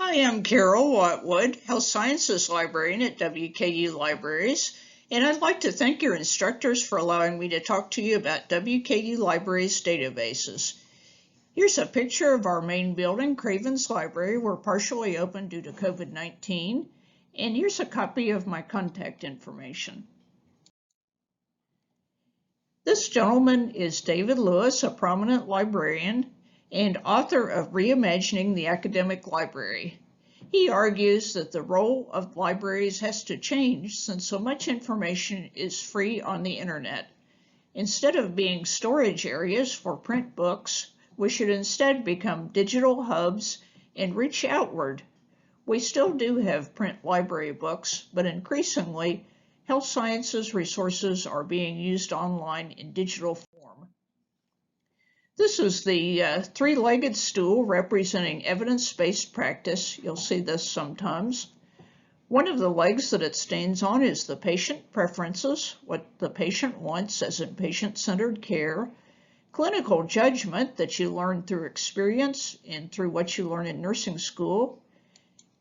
Hi, I'm Carol Watwood, Health Sciences Librarian at WKU Libraries, and I'd like to thank your instructors for allowing me to talk to you about WKU Libraries databases. Here's a picture of our main building, Cravens Library. We're partially open due to COVID-19, and here's a copy of my contact information. This gentleman is David Lewis, a prominent librarian and author of Reimagining the Academic Library. He argues that the role of libraries has to change since so much information is free on the internet. Instead of being storage areas for print books, we should instead become digital hubs and reach outward. We still do have print library books, but increasingly, health sciences resources are being used online in digital form. This is the three-legged stool representing evidence-based practice. You'll see this sometimes. One of the legs that it stands on is the patient preferences, what the patient wants as in patient-centered care, clinical judgment that you learn through experience and through what you learn in nursing school.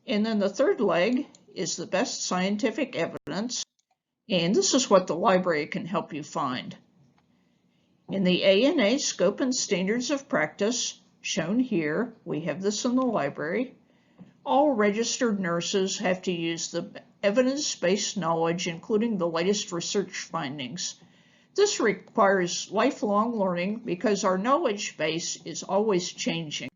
And then the third leg is the best scientific evidence, and this is what the library can help you find. In the ANA Scope and Standards of Practice, shown here, we have this in the library. All registered nurses have to use the evidence-based knowledge, including the latest research findings. This requires lifelong learning because our knowledge base is always changing.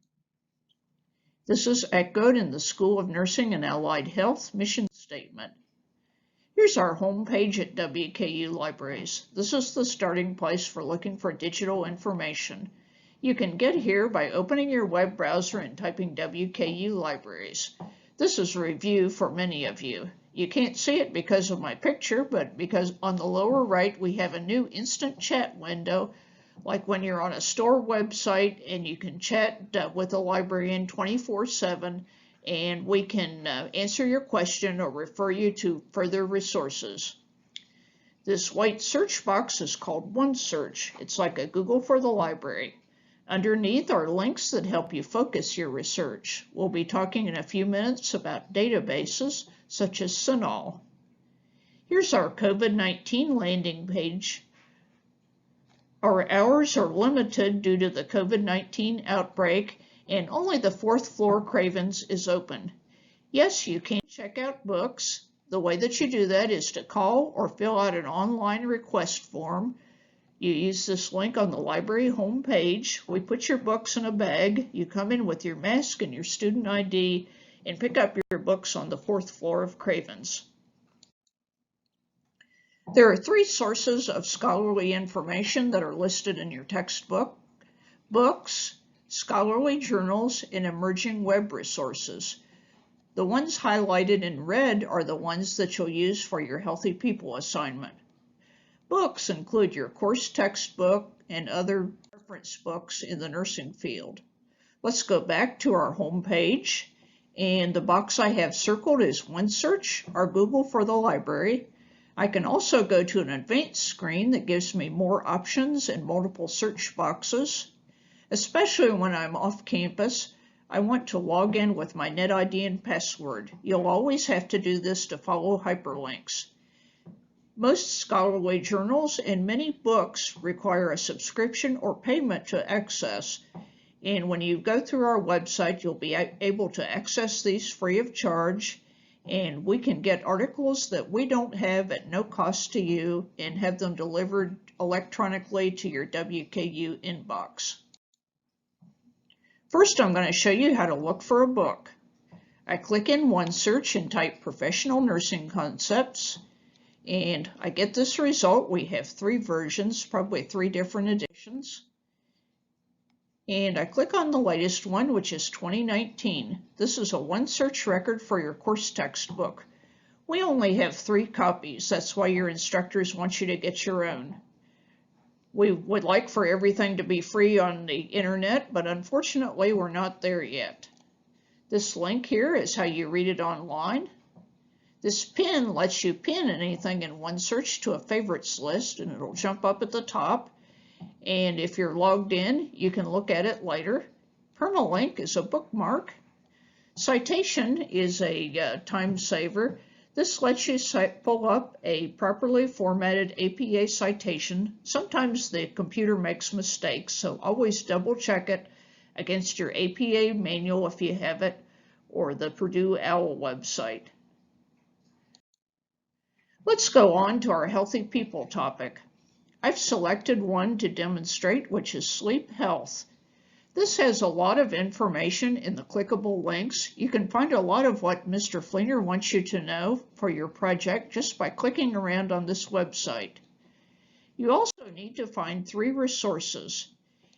This is echoed in the School of Nursing and Allied Health mission statement. Here's our homepage at WKU Libraries. This is the starting place for looking for digital information. You can get here by opening your web browser and typing WKU Libraries. This is a review for many of you. You can't see it because of my picture, but because on the lower right we have a new instant chat window, like when you're on a store website and you can chat with a librarian 24/7, and we can answer your question or refer you to further resources. This white search box is called OneSearch. It's like a Google for the library. Underneath are links that help you focus your research. We'll be talking in a few minutes about databases such as CINAHL. Here's our COVID-19 landing page. Our hours are limited due to the COVID-19 outbreak, and only the 4th floor Cravens is open. Yes, you can check out books. The way that you do that is to call or fill out an online request form. You use this link on the library homepage. We put your books in a bag. You come in with your mask and your student ID and pick up your books on the 4th floor of Cravens. There are 3 sources of scholarly information that are listed in your textbook: books, scholarly journals, and emerging web resources. The ones highlighted in red are the ones that you'll use for your Healthy People assignment. Books include your course textbook and other reference books in the nursing field. Let's go back to our home page, and the box I have circled is OneSearch, our Google for the library. I can also go to an advanced screen that gives me more options and multiple search boxes. Especially when I'm off campus, I want to log in with my NetID and password. You'll always have to do this to follow hyperlinks. Most scholarly journals and many books require a subscription or payment to access. And when you go through our website, you'll be able to access these free of charge. And we can get articles that we don't have at no cost to you and have them delivered electronically to your WKU inbox. First, I'm going to show you how to look for a book. I click in OneSearch and type Professional Nursing Concepts, and I get this result. We have 3 versions, probably 3 different editions. And I click on the latest one, which is 2019. This is a OneSearch record for your course textbook. We only have 3 copies. That's why your instructors want you to get your own. We would like for everything to be free on the internet, but unfortunately we're not there yet. This link here is how you read it online. This pin lets you pin anything in OneSearch to a favorites list, and it'll jump up at the top. And if you're logged in, you can look at it later. Permalink is a bookmark. Citation is a time saver. This lets you pull up a properly formatted APA citation. Sometimes the computer makes mistakes, so always double check it against your APA manual if you have it, or the Purdue OWL website. Let's go on to our healthy people topic. I've selected one to demonstrate, which is sleep health. This has a lot of information in the clickable links. You can find a lot of what Mr. Fleener wants you to know for your project just by clicking around on this website. You also need to find 3 resources.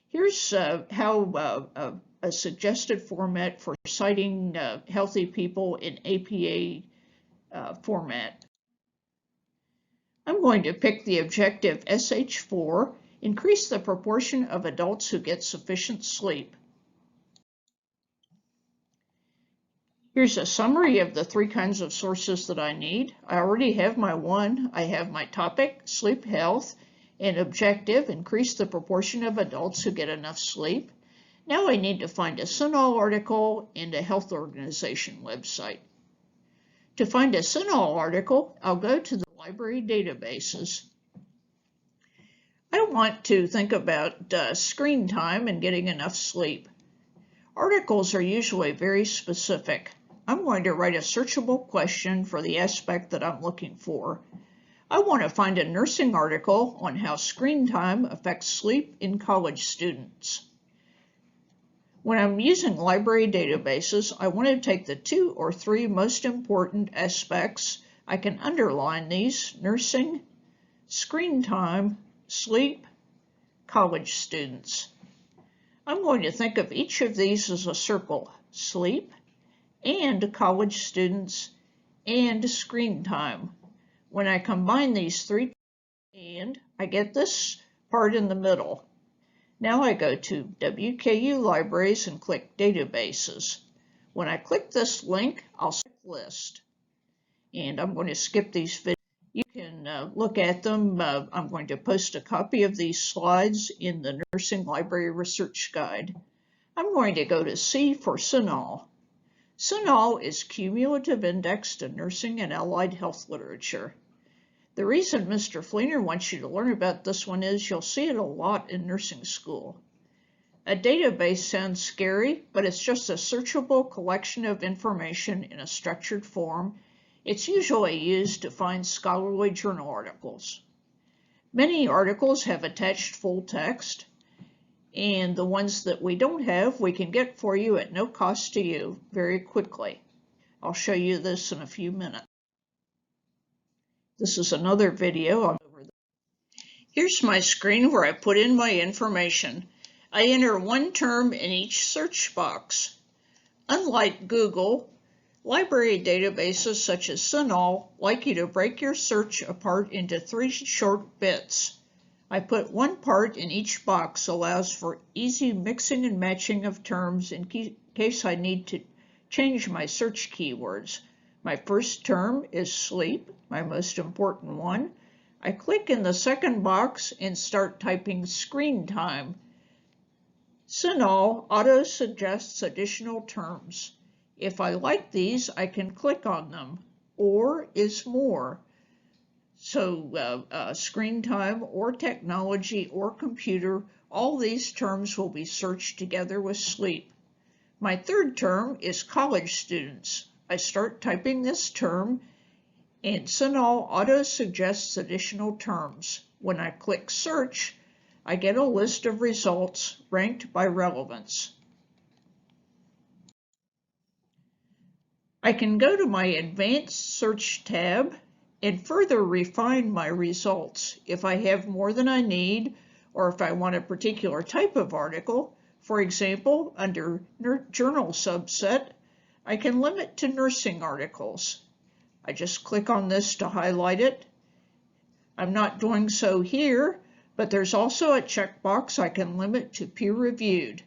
Here's how a suggested format for citing healthy people in APA format. I'm going to pick the objective SH4, increase the proportion of adults who get sufficient sleep. Here's a summary of the 3 kinds of sources that I need. I already have my one. I have my topic, sleep health, and objective, increase the proportion of adults who get enough sleep. Now I need to find a CINAHL article and a health organization website. To find a CINAHL article, I'll go to the library databases. I want to think about screen time and getting enough sleep. Articles are usually very specific. I'm going to write a searchable question for the aspect that I'm looking for. I want to find a nursing article on how screen time affects sleep in college students. When I'm using library databases, I want to take the 2 or 3 most important aspects. I can underline these: nursing, screen time, sleep, college students. I'm going to think of each of these as a circle: sleep, and college students, and screen time. When I combine these 3, and I get this part in the middle. Now I go to WKU Libraries and click Databases. When I click this link, I'll select List. And I'm going to skip these videos. You can look at them. I'm going to post a copy of these slides in the Nursing Library Research Guide. I'm going to go to C for CINAHL. CINAHL is Cumulative Index to Nursing and Allied Health Literature. The reason Mr. Fleener wants you to learn about this one is you'll see it a lot in nursing school. A database sounds scary, but it's just a searchable collection of information in a structured form. It's usually used to find scholarly journal articles. Many articles have attached full text, and the ones that we don't have, we can get for you at no cost to you very quickly. I'll show you this in a few minutes. This is another video. Here's my screen where I put in my information. I enter one term in each search box. Unlike Google, library databases such as CINAHL like you to break your search apart into 3 short bits. I put one part in each box, allows for easy mixing and matching of terms in case I need to change my search keywords. My first term is sleep, my most important one. I click in the second box and start typing screen time. CINAHL auto-suggests additional terms. If I like these, I can click on them. Or is more. So screen time or technology or computer, all these terms will be searched together with sleep. My third term is college students. I start typing this term and CINAHL auto-suggests additional terms. When I click search, I get a list of results ranked by relevance. I can go to my Advanced Search tab and further refine my results if I have more than I need or if I want a particular type of article. For example, under Journal subset, I can limit to nursing articles. I just click on this to highlight it. I'm not doing so here, but there's also a checkbox I can limit to peer-reviewed.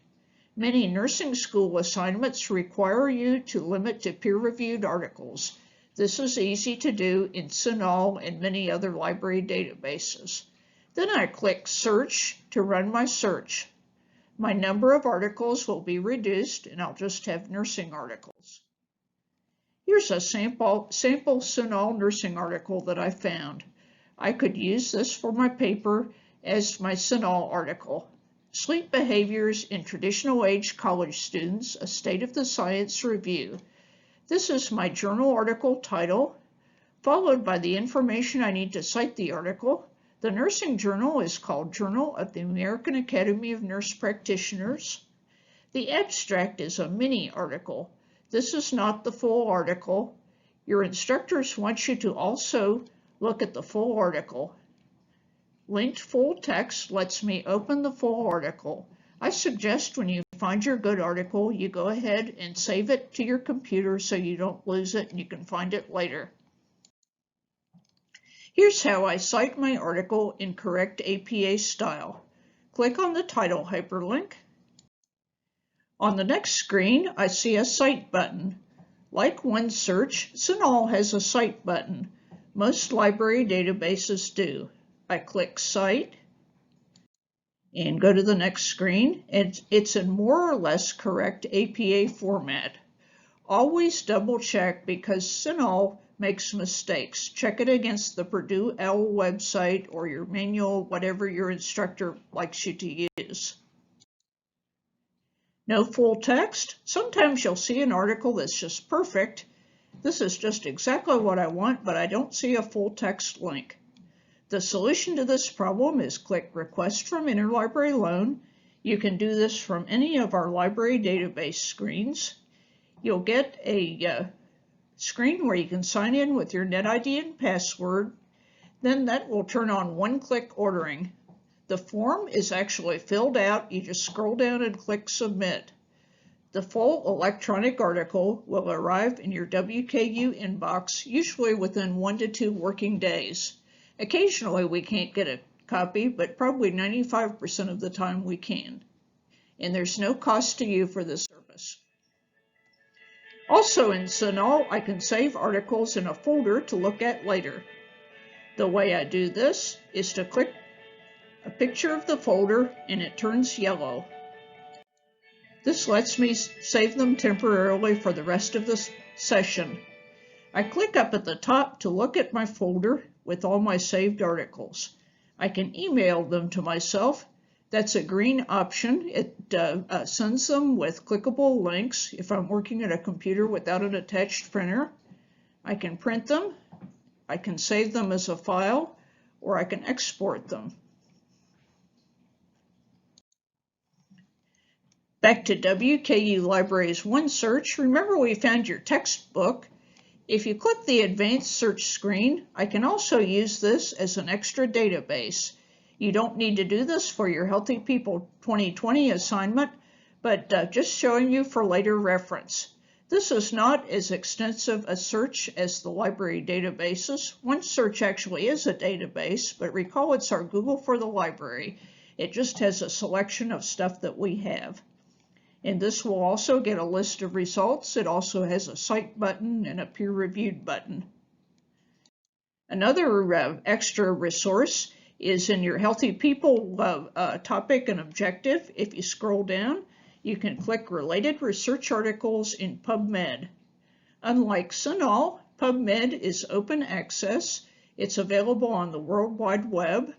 Many nursing school assignments require you to limit to peer-reviewed articles. This is easy to do in CINAHL and many other library databases. Then I click Search to run my search. My number of articles will be reduced and I'll just have nursing articles. Here's a sample CINAHL nursing article that I found. I could use this for my paper as my CINAHL article. Sleep Behaviors in Traditional Age College Students, a State of the Science Review. This is my journal article title, followed by the information I need to cite the article. The nursing journal is called Journal of the American Academy of Nurse Practitioners. The abstract is a mini article. This is not the full article. Your instructors want you to also look at the full article. Linked full text lets me open the full article. I suggest when you find your good article, you go ahead and save it to your computer so you don't lose it and you can find it later. Here's how I cite my article in correct APA style. Click on the title hyperlink. On the next screen, I see a Cite button. Like OneSearch, CINAHL has a Cite button. Most library databases do. I click Cite and go to the next screen. It's in more or less correct APA format. Always double check because CINAHL makes mistakes. Check it against the Purdue OWL website or your manual, whatever your instructor likes you to use. No full text. Sometimes you'll see an article that's just perfect. This is just exactly what I want, but I don't see a full text link. The solution to this problem is click Request from Interlibrary Loan. You can do this from any of our library database screens. You'll get a screen where you can sign in with your NetID and password. Then that will turn on one-click ordering. The form is actually filled out. You just scroll down and click Submit. The full electronic article will arrive in your WKU inbox, usually within 1 to 2 working days. Occasionally we can't get a copy, but probably 95% of the time we can. And there's no cost to you for this service. Also in CINAHL, I can save articles in a folder to look at later. The way I do this is to click a picture of the folder and it turns yellow. This lets me save them temporarily for the rest of the session. I click up at the top to look at my folder with all my saved articles. I can email them to myself. That's a green option. It sends them with clickable links if I'm working at a computer without an attached printer. I can print them, I can save them as a file, or I can export them. Back to WKU Libraries OneSearch, remember we found your textbook. If you click the Advanced Search screen, I can also use this as an extra database. You don't need to do this for your Healthy People 2020 assignment, but just showing you for later reference. This is not as extensive a search as the library databases. OneSearch actually is a database, but recall it's our Google for the library. It just has a selection of stuff that we have. And this will also get a list of results. It also has a Cite button and a peer-reviewed button. Another extra resource is in your Healthy People topic and objective. If you scroll down, you can click Related Research Articles in PubMed. Unlike CINAHL, PubMed is open access. It's available on the World Wide Web.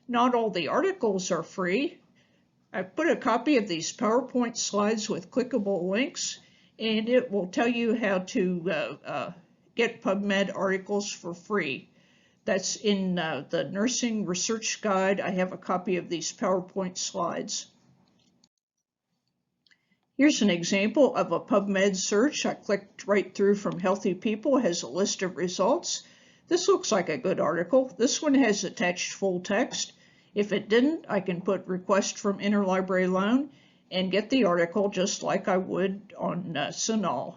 Not all the articles are free. I put a copy of these PowerPoint slides with clickable links, and it will tell you how to get PubMed articles for free. That's in the Nursing Research Guide. I have a copy of these PowerPoint slides. Here's an example of a PubMed search. I clicked right through from Healthy People. It has a list of results. This looks like a good article. This one has attached full text. If it didn't, I can put Request from Interlibrary Loan and get the article just like I would on CINAHL.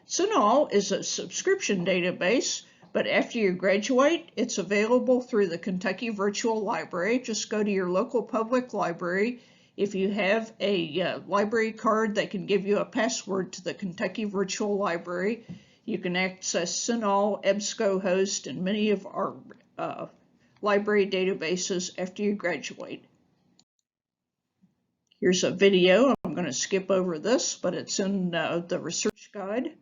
CINAHL is a subscription database, but after you graduate, it's available through the Kentucky Virtual Library. Just go to your local public library. If you have a library card, they can give you a password to the Kentucky Virtual Library. You can access CINAHL, EBSCOhost, and many of our library databases after you graduate. Here's a video. I'm going to skip over this, but it's in the research guide.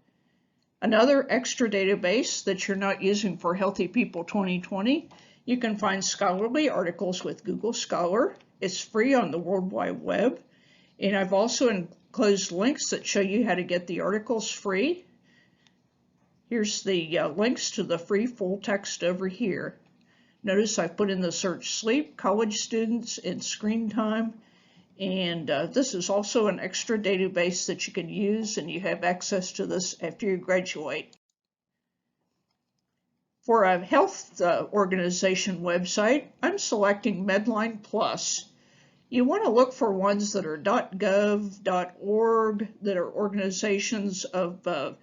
Another extra database that you're not using for Healthy People 2020, you can find scholarly articles with Google Scholar. It's free on the World Wide Web. And I've also enclosed links that show you how to get the articles free. Here's the links to the free full text over here. Notice I put in the search sleep, college students, and screen time. And this is also an extra database that you can use, and you have access to this after you graduate. For a health organization website, I'm selecting Medline Plus. You want to look for ones that are .gov, .org, that are organizations of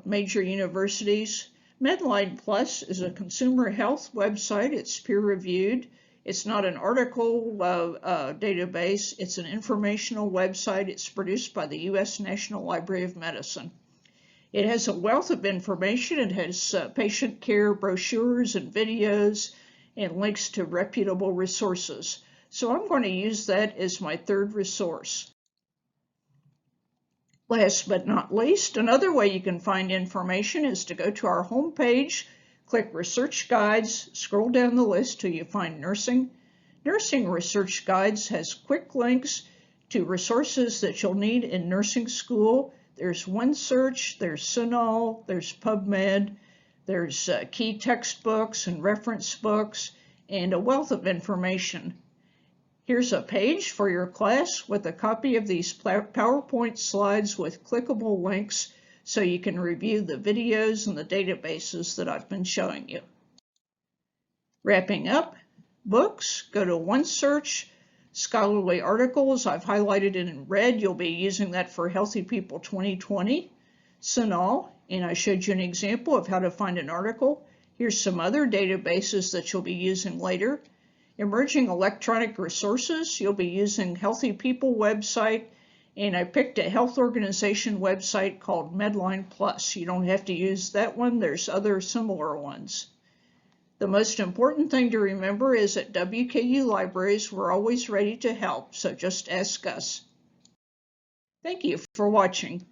major universities. Medline Plus is a consumer health website. It's peer-reviewed. It's not an article database. It's an informational website. It's produced by the U.S. National Library of Medicine. It has a wealth of information. It has patient care brochures and videos and links to reputable resources. So I'm going to use that as my third resource. Last but not least, another way you can find information is to go to our home page, click Research Guides, scroll down the list till you find Nursing. Nursing Research Guides has quick links to resources that you'll need in nursing school. There's OneSearch, there's CINAHL, there's PubMed, there's key textbooks and reference books, and a wealth of information. Here's a page for your class with a copy of these PowerPoint slides with clickable links so you can review the videos and the databases that I've been showing you. Wrapping up, books, go to OneSearch. Scholarly articles, I've highlighted it in red. You'll be using that for Healthy People 2020. CINAHL, and I showed you an example of how to find an article. Here's some other databases that you'll be using later. Emerging electronic resources, you'll be using Healthy People website, and I picked a health organization website called Medline Plus. You don't have to use that one. There's other similar ones. The most important thing to remember is at WKU Libraries, we're always ready to help, so just ask us. Thank you for watching.